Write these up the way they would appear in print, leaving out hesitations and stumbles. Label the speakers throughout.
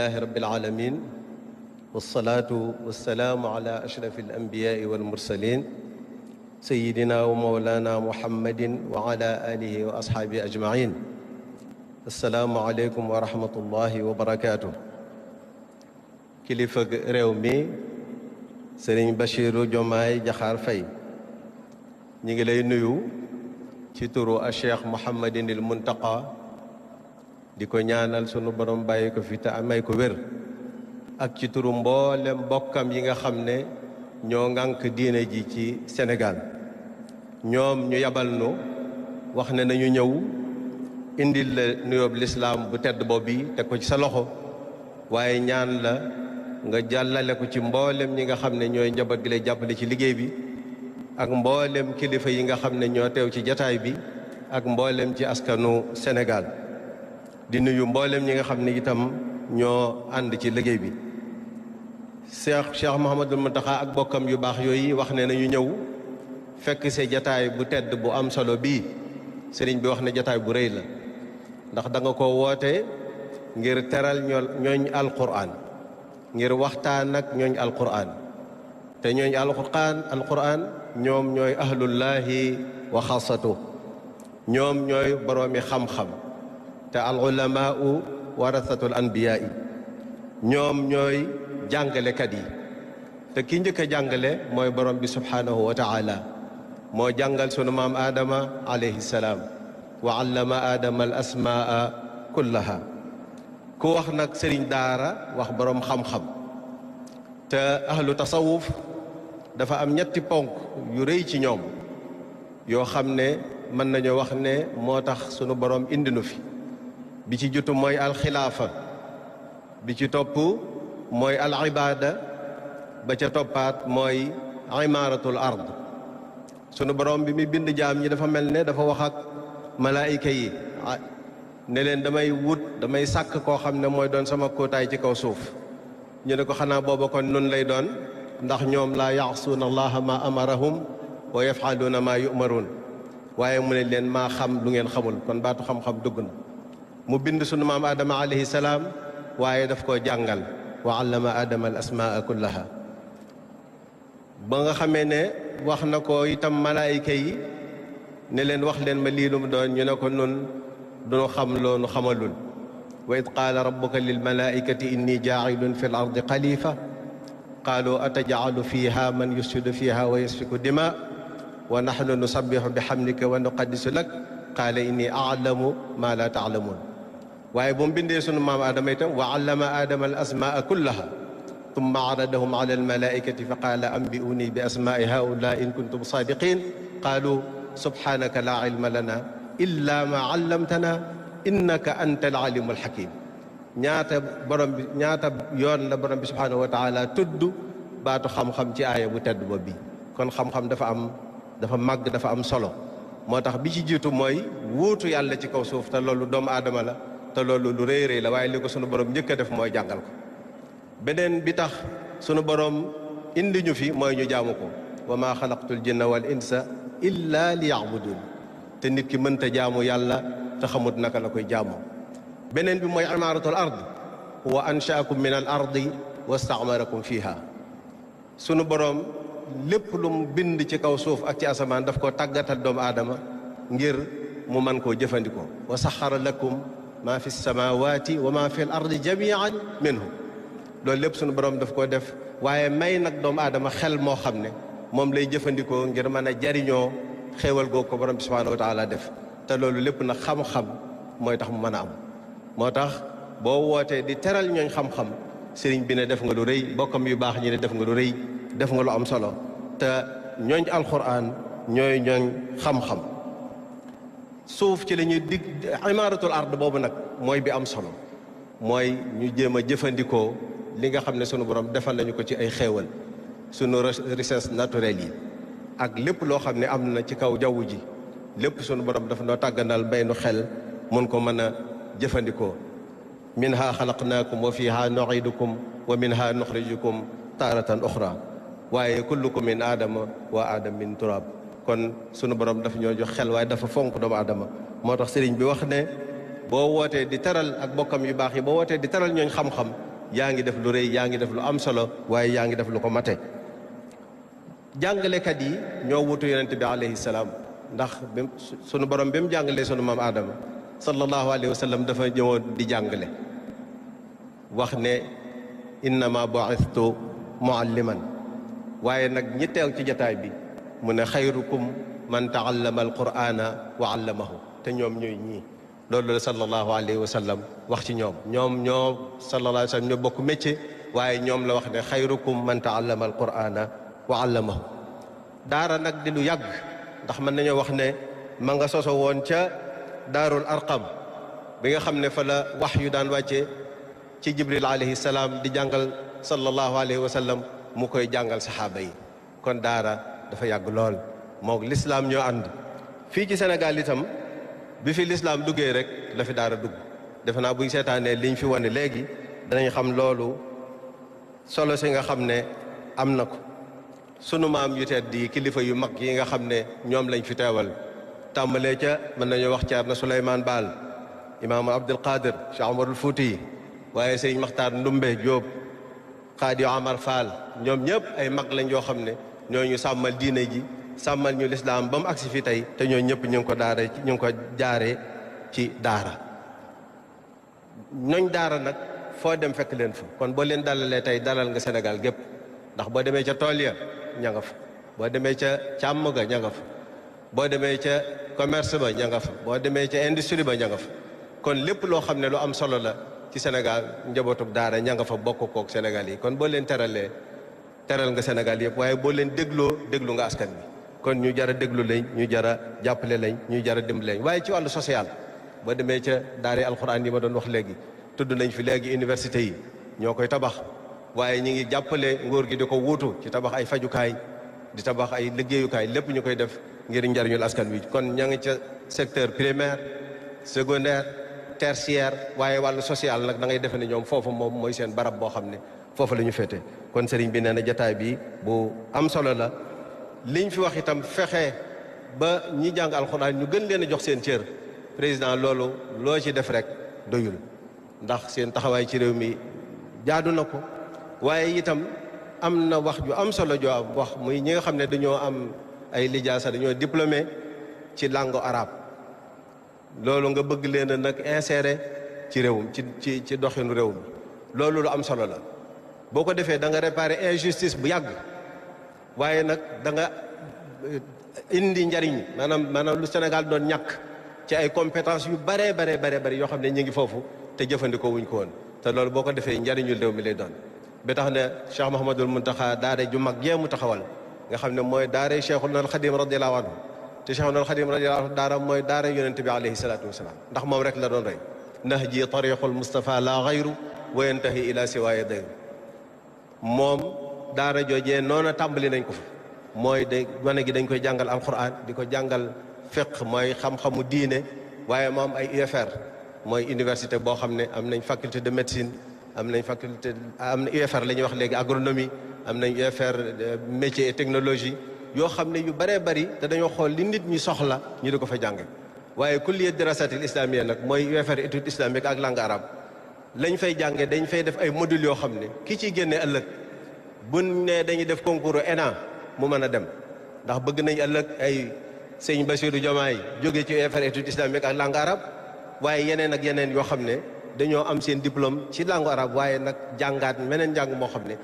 Speaker 1: alhamdulillahi rabbil alamin wasalaatu wasalaamu ala ashrafi alambiyaai walmursalin sayidina wa mawlana muhammadin wa ala alihi wa ashaabihi ajmain assalaamu aleykum wa rahmatullahi wa barakaatu. kilifa réew mi sëriñ Bachiru Jomaay Jaxaar Fay ñi ngi lay nuyu ci turu a cheikh Muhammadinil Muntaqa di ko ñaanal sunu borom bàyyi ko fi te amay ko wér ak ci turu mboolem bokkam yi nga xam ne ñoo ŋànk diine ji ci Sénégal ñoom ñu yabal nu wax ne nañu ñëw indil la nuyoob lislaam bu tedd boobu teg ko ci sa loxo waaye ñaan la nga jàllale ko ci mboolem ñi nga xam ne ñooy njaboot gi lay jàppale ci liggéey bi ak mboolem kilifa yi nga xam ne ñoo teew ci jataay bi ak mboolem ci askanu Sénégal di nuyu mboolem ñi nga xam ne itam ñoo ànd ci liggéey bi. Cheikh Mouhamadul Mountakha ak bokkam yu baax yooyu wax ne nañu ñëw fekk see jataay bu tedd bu am solo bii sëriñ bi wax ne jataay bu rëy la ndax da nga ko woote ngir teral ñooñ alquran ngir waxtaan ak ñooñ alquran te ñooñ alquran ñoom ñooy ahlullahi wa xaasatu ñoom ñooy boroomi xam-xam te al ulamaau warasatul anbiyaa yi ñoom ñooy jàngalekat yi te ki njëkk a jàngale mooy borom bi subhaanahu wa taala moo jàngal sunu maam aadama alayhi salaam wa allama aadama al asmaa kullaha ku wax nag sëriñ daara wax borom xam-xam te ahlu tasawuf dafa am ñetti ponk yu rëy ci ñoom yoo xam ne mën nañoo wax ne moo tax sunu borom indi nu fi bi ci jutu mooy alxilaafa bi ci topp mooy al ibaada ba ca toppaat mooy imaaratul ard sunu borom bi muy bind jaam ñi dafa mel ne dafa wax ak malaayika yi ne leen damay sàkk koo xam ne mooy doon sama kóotaay ci kaw suuf ñu ne ko xanaa booba kon nun lay doon ndax ñoom laa yaasuuna allaha ma amarahum wa yafaluuna ma yumaruun waaye mu ne leen maa xam lu ngeen xamul kon baatu xam-xam dugg na mu bind sunu maam aadama alayhi salaam waaye daf koo jàngal wa allama aadama al asmaa kullaha ba nga xamee ne wax na ko itam malaayika yi ne leen wax leen ma lii lu mu doon ñu ne ko nun duñu xam loonu xamalul wa id qaala rabbuka lil malaikati inni jaacilun fi l ardi xalifa qaalu atajcalu fiha man yufsidu fiha wa yasfiku dima wa naxnu nusabixu bixamdika wa nuqaddisu lak qaala inni aclamu ma la taclamuun waaye bu mu bindee sunu maam aadama itam wa allama aadama al asmaa kullaha tumma aradahum ala al malaikati fa qaala ambi'uni bi asmaai haula in kuntum saadiqin qaalu subhanaka la ilma lana illa ma allamtana innaka anta al alimu al hakim ñaata yoon la borom bi subhanahu wa taala tudd baatu xam-xam ci aaya bu tedd ba bi kon xam-xam dafa màgg dafa am solo moo tax bi ci jiitu mooy wuutu yàlla ci kaw suuf te loolu doomu aadama la te loolu lu rëy rëy la waaye li ko sunu borom njëkk a def mooy jàngal ko beneen bi tax sunu borom indi ñu fi mooy ñu jaamu ko wa maa xalaqtul jinna wal insa illa li yaabudun te nit ki mënta jaamu yàlla te xamut naka la koy jaamu beneen bi mooy imaaratul ard wa anshaakum min al ardi wastaamarakum fiha sunu borom lépp lu mu bind ci kaw suuf ak ci asamaan daf koo tàggatal doomu aadama ngir mu mën koo jëfandikoo wa saxara lakum maa fi samawati wa maa fi l ardi jamian minhu loolu lépp sunu borom daf koo def waaye may nag doomu aadama xel moo xam ne moom lay jëfandikoo ngir mën a jariñoo xéewal googu ko borom bi subhanahu wa taala def te loolu lépp nag xam-xam mooy tax mu mën a am moo tax boo wootee di teral ñooñ xam-xam sëriñ bi ne def nga lu rëy bokkam yu baax ñi ne def nga lu rëy def nga lu am solo te ñooñ alquran ñooy ñooñ xam-xam suuf ci la ñuy dig imaaratul ard boobu nag mooy bi am solo mooy ñu jéem a jëfandikoo li nga xam ne sunu borom defal nañu ko ci ay xéewal sunu richesse naturelle yi ak lépp loo xam ne am na ci kaw jaww ji lépp sunu borom dafa noo tàgganal bay nu xel mun ko mën a jëfandikoo minha xalaqnaakum wa fiha nuidukum wa minha nuxrijukum taaratan uxra waaye kullukum min aadama wa aadam min turab kon sunu borom dafa ñoo jox xel waaye dafa fonk doomu aadama moo tax sëriñ bi wax ne boo wootee di teral ak bokkam yu baax yi boo wootee di teral ñooñ xam-xam yaa ngi def lu rëy yaa ngi def lu am solo waaye yaa ngi def lu ko mate. jàngalekat yi ñoo wutu yonent bi alayhi salaam ndax sunu borom bi mu jàngalee sunu maam Aadama sallallahu alayhi wa sallam dafa ñëwoon di jàngale wax ne innama bu'ithtu mualliman waaye nag ñi teew ci jataay bi mu ne xayrukum man taallama alqur'ana wa allamahu te ñoom ñooy ñii loolu la sallallahu alayhi wa sallam wax ci ñoom ñoo sallallahu alayhi wa sallam ñoo bokk métier waaye ñoom la wax ne xayrukum man taallama alqur'ana wa allamahu. daara nag di lu yàgg ndax mën nañoo wax ne ma nga soso woon ca daarul arqam bi nga xam ne fa la wax yu daan wàcce ci jibril alayhi salaam di jàngal sallallahu alayhi wa sallam mu koy jàngal saxaaba yi kon daara dafa yàgg lool moog lislaam ñoo ànd. fii ci Sénégal itam bi fi lislaam duggee rek la fi daara dugg defe naa buñ seetaanee liñ fi wane léegi danañ xam loolu solo si nga xam ne am na ko. sunu maam yu tedd di kilifa yu mag yi nga xam ne ñoom lañ fi teewal tàmbalee ca mën nañoo wax Ceerno Souleymane Baal imaamu Abdul Qadir Cheikh Omarul Fouti waaye sëñ Maxtaar Ndumbe Jóob Xaadi Omar Fall ñoom ñëpp ay mag lañ yoo xam ne ñooñu sàmmal diine ji sàmmal ñu lislaam ba mu agsi fi tey te ñooñu ñëpp ñu ngi ko jaaree ci daara. ñooñ daara nag foo dem fekk leen fa kon boo leen dalalee tey dalal nga Sénégal gépp ndax boo demee ca tool ya ña nga fa boo demee ca càmm ga ña nga fa boo demee ca commerce ba ña nga fa boo demee ca industrie ba ña nga fa kon lépp loo xam ne lu am solo la ci Sénégal njabootug daara ña nga fa bokk kook Sénégal yi kon boo leen teralee teral nga Sénégal yëpp waaye boo leen déglu nga askan bi kon ñu jar a déglu lañ ñu jar a jàppale lañ ñu jar a dimbali lañ waaye ci wàllu social boo demee ca daara alxuraan yi ma doon wax léegi tudd nañ fi léegi université yi ñoo koy tabax waaye ñi ngi jàppale nguur gi di ko wuutu ci tabax ay fajukaay di tabax ay liggéeyukaay lépp ñu koy def ngir njariñul askan wi kon ña ngi ca secteur primaire secondaire tertiaire waaye wàllu social nag da ngay defe ne ñoom foofu moom mooy seen barab boo xam ne foofu la ñu féete kon sëriñ bi nee na jataay bi bu am solo la liñ fi wax itam fexe ba ñi jàng alxuraan ñu gën leen a jox seen cër président loolu loo ci def rek doyul ndax seen taxawaay ci réew mi jaadu na ko waaye itam am na wax ju am solo joo am wax muy ñi nga xam ne dañoo am ay lijaasa dañoo diplômé ci langue arabe loolu nga bëgg leen a nag insérer ci réew ci doxinu réew mi loolu lu am solo la boo ko defee da nga réparer injustice bu yàgg waaye nag da nga indi njariñ maanaam lu Sénégal doon ñàkk ci ay compétences yu bare yoo xam ne ñu ngi foofu te jëfandikoo wuñ ko woon te loolu boo ko defee njariñul réew mi lay doon ba tax ne Cheikh Mouhamadul Muntaxa daare ju mag jee mu taxawal nga xam ne mooy daare Cheikhul Xadim radiyallahu anhu te Cheikhul Xadim radiyallahu anhu daara mooy daare yonent bi alayhi salaatu wasalaam ndax moom rek la doon rey nahji tariqul Mustafa la gayru wa yantahi ila siwaaya dayru moom daara joojee noona tàmbali nañ ko fa mooy de gone gi dañ koy jàngal alquran di ko jàngal fiqh mooy xam-xamu diine waaye moom ay UFR mooy université boo xam ne am nañ faculté de médecine am na UFR la ñuy wax léegi agronomie am nañ UFR métier et technologie yoo xam ne yu bëree bëri te dañoo xool li nit ñi soxla ñu di ko fa jànge waaye kulliyat dirasatil islamiyya nag mooy UFR étude islamique ak langue arabe lañ fay jànge dañ fay def ay modules yoo xam ne ki ciy génne ëllëg buñ ne dañuy def concours ENA mu mën a dem ndax bëgg nañ ëllëg ay sëñ Bassirou Diomaye jóge ci UFR étude islamique ak langue arabe waaye yeneen ak yeneen yoo xam ne dañoo am seen diplôme ci langue arabe waaye nag jàngaat meneen njàng moo xam ne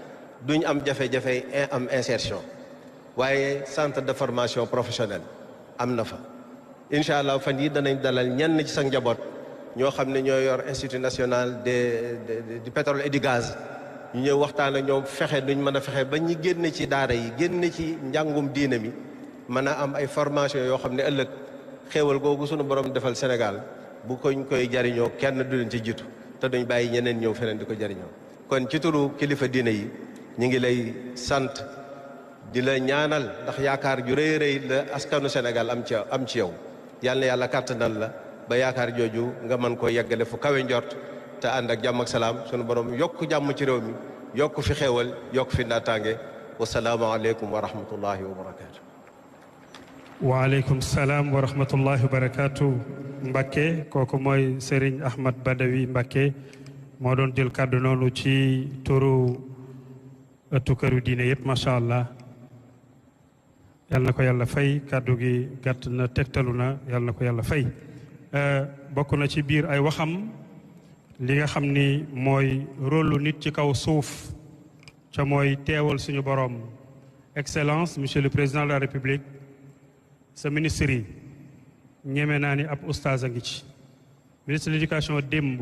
Speaker 1: duñ am jafe-jafe am insertion waaye centre de formation professionnelle am na fa incha allah fan yi danañ dalal ñenn ci sa njaboot ñoo xam ne ñoo yor institut national du pétrole et du gaz ñu ñëw waxtaan ak ñoom fexe duñ mën a fexe ba ñi génn ci daara yi génn ci njàngum diine mi mën a am ay formation yoo xam ne ëllëg xéewal googu sunu borom defal Sénégal bu koñ koy jariñoo kenn du leen ci jiitu te duñ bàyyi ñeneen ñëw feneen di ko jariñoo kon ci turu kilifa diine yi ñu ngi lay sant di la ñaanal ndax yaakaar ju rëy rëy la askanu Sénégal am ci yow yal na yàlla kàttanal la ba yaakaar jooju nga mën koo yeggale fu kawe njort te ànd ak jàmm ak salaam sunu borom yokk jàmm ci réew mi yokk fi xéewal yokk fi naataange wasalaamu aleykum wa rahmatullahi wa barakaatu.
Speaker 2: waaleykum salaam wa rahmatullahi wa barakaatu. Mbacké kooku mooy Serigne Ahmad Badawi Mbacké moo doon jël kàddu noonu ci turu ëttu këru diine yëpp macha allah yal na ko yàlla fay kàddu gi gàtt na tegtalu na yal na ko yàlla fay. bokk na ci biir ay waxam li nga xam ni mooy rôlu nit ci kaw suuf ca mooy teewal suñu borom excellence monsieur le président de la république sa ministre yi ñeme naa ni ab oustaz a ngi ci. ministre de l'éducation démb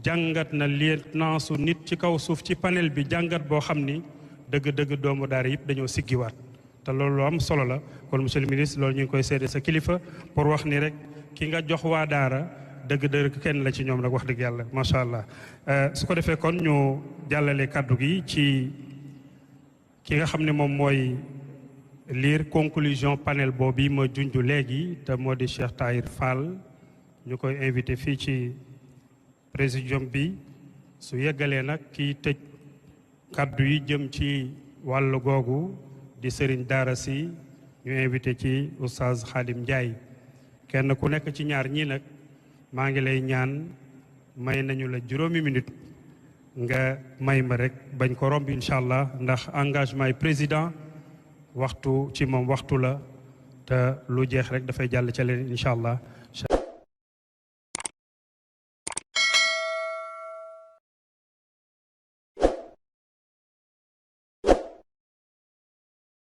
Speaker 2: jàngat na lieutenant su nit ci kaw suuf ci panel bi jàngat boo xam ni dëgg-dëgg doomu daara yëpp dañoo siggiwaat te loolu lu am solo la kon monsieur le ministre loolu ñu ngi koy seede sa kilifa pour wax ni rek ki nga jox waa daara dëgg-dëgg kenn la ci ñoom nag wax dëgg yàlla macha allah. su ko defee kon ñu jàllale kàddu gi ci ki nga xam ne moom mooy lire conclusion panel boobu ma junj léegi te moo di Cheikh Tahir Fall ñu koy invité fii ci présidium bi su yeggalee nag kii tëj kàddu yi jëm ci wàllu googu di Serigne Daara Sy ñu invité ci oustaz Khadim Ndiaye kenn ku nekk ci ñaar ñii nag maa ngi lay ñaan may nañu la juróomi minute nga may ma rek bañ ko romb incha allah ndax engagement yi président waxtu ci moom waxtu la te lu jeex rek dafay jàll ca leen incha allah